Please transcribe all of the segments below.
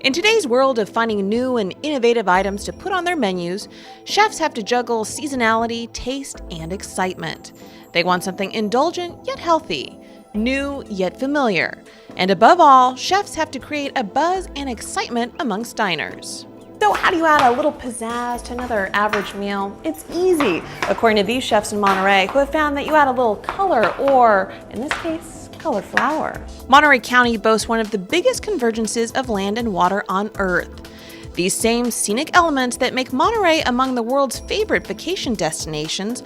In today's world of finding new and innovative items to put on their menus, chefs have to juggle seasonality, taste, and excitement. They want something indulgent yet healthy, new yet familiar, and above all, chefs have to create a buzz and excitement amongst diners. So how do you add a little pizzazz to another average meal? It's easy, according to these chefs in Monterey, who have found that you add a little color, or in this case, cauliflower. Monterey County boasts one of the biggest convergences of land and water on Earth. These same scenic elements that make Monterey among the world's favorite vacation destinations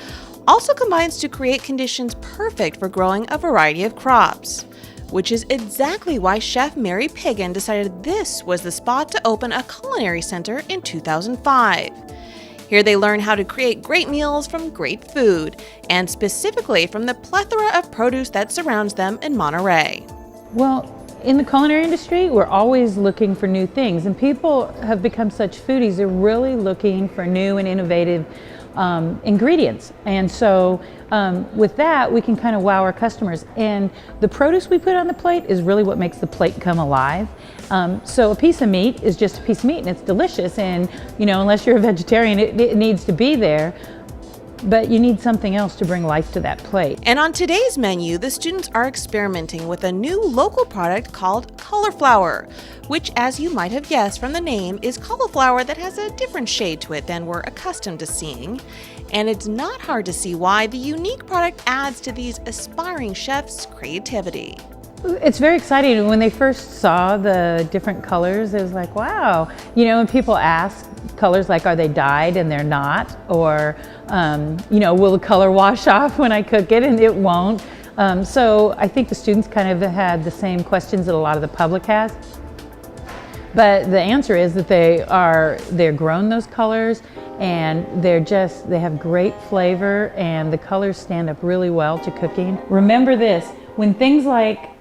also combines to create conditions perfect for growing a variety of crops, which is exactly why Chef Mary Pagan decided this was the spot to open a culinary center in 2005. Here they learn how to create great meals from great food, and specifically from the plethora of produce that surrounds them in Monterey. Well, in the culinary industry, we're always looking for new things, and people have become such foodies. They're really looking for new and innovative ingredients. And so with that, we can kind of wow our customers. And the produce we put on the plate is really what makes the plate come alive. So a piece of meat is just a piece of meat, and it's delicious. And unless you're a vegetarian, it needs to be there. But you need something else to bring life to that plate. And on today's menu, the students are experimenting with a new local product called cauliflower, which, as you might have guessed from the name, is cauliflower that has a different shade to it than we're accustomed to seeing. And it's not hard to see why the unique product adds to these aspiring chefs' creativity. It's very exciting. When they first saw the different colors, it was like, wow. When people ask colors like, are they dyed? And they're not. Or, will the color wash off when I cook it? And it won't. So I think the students kind of had the same questions that a lot of the public has. But the answer is that they're grown those colors, and they have great flavor, and the colors stand up really well to cooking. Remember this, when things like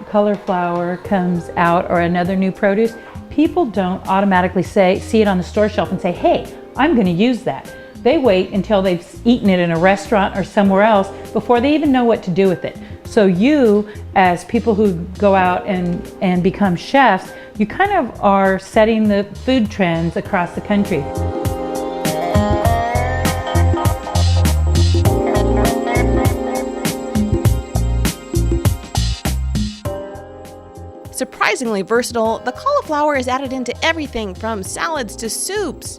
cauliflower comes out or another new produce, people don't automatically see it on the store shelf and say, hey, I'm going to use that. They wait until they've eaten it in a restaurant or somewhere else before they even know what to do with it. So you, as people who go out and become chefs, you kind of are setting the food trends across the country. Surprisingly versatile, the cauliflower is added into everything from salads to soups.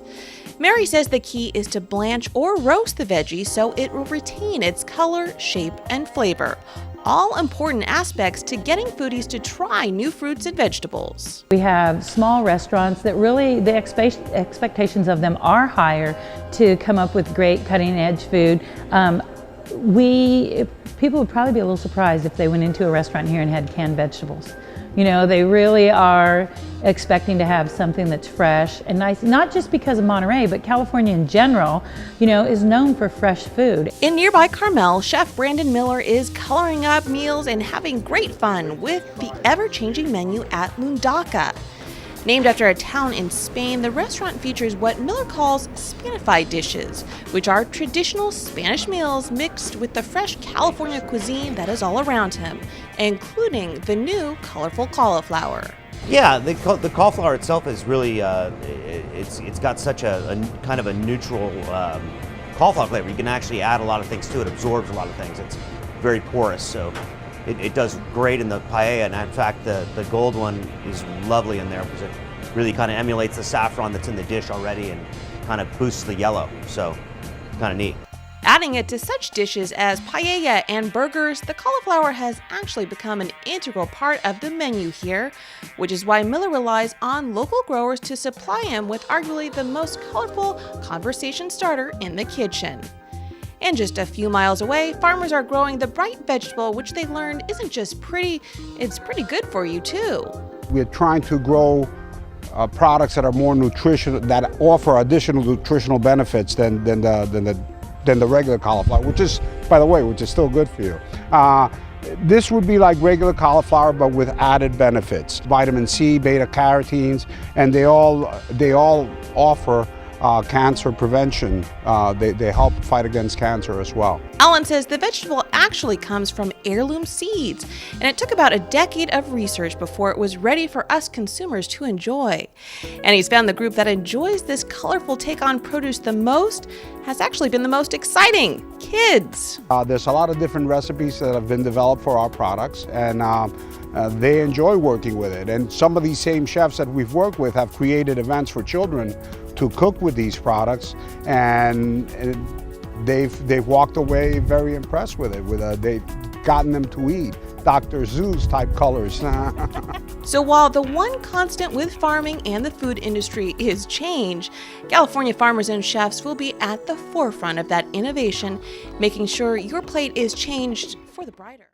Mary says the key is to blanch or roast the veggie so it will retain its color, shape, and flavor. All important aspects to getting foodies to try new fruits and vegetables. We have small restaurants that really, the expectations of them are higher to come up with great cutting-edge food. People would probably be a little surprised if they went into a restaurant here and had canned vegetables. They really are expecting to have something that's fresh and nice, not just because of Monterey, but California in general, is known for fresh food. In nearby Carmel, Chef Brandon Miller is coloring up meals and having great fun with the ever-changing menu at Lundaca. Named after a town in Spain, the restaurant features what Miller calls Spanified dishes, which are traditional Spanish meals mixed with the fresh California cuisine that is all around him, including the new colorful cauliflower. Yeah, the cauliflower itself is really, it's got such a kind of a neutral cauliflower flavor. You can actually add a lot of things to it, absorbs a lot of things. It's very porous, so it does great in the paella, and in fact the gold one is lovely in there because it really kind of emulates the saffron that's in the dish already and kind of boosts the yellow, so kind of neat. Adding it to such dishes as paella and burgers, the cauliflower has actually become an integral part of the menu here, which is why Miller relies on local growers to supply him with arguably the most colorful conversation starter in the kitchen. And just a few miles away, farmers are growing the bright vegetable, which they learned isn't just pretty, it's pretty good for you too. We're trying to grow products that are more nutritional, that offer additional nutritional benefits than the regular cauliflower, which is, by the way, which is still good for you. This would be like regular cauliflower, but with added benefits. Vitamin C, beta carotenes, and they all offer cancer prevention. They help fight against cancer as well. Allan says the vegetable actually comes from heirloom seeds, and it took about a decade of research before it was ready for us consumers to enjoy. And he's found the group that enjoys this colorful take on produce the most has actually been the most exciting: kids. There's a lot of different recipes that have been developed for our products, and they enjoy working with it. And some of these same chefs that we've worked with have created events for children to cook with these products, and they've walked away very impressed with it. They've gotten them to eat Dr. Seuss type colors. So while the one constant with farming and the food industry is change, California farmers and chefs will be at the forefront of that innovation, making sure your plate is changed for the brighter.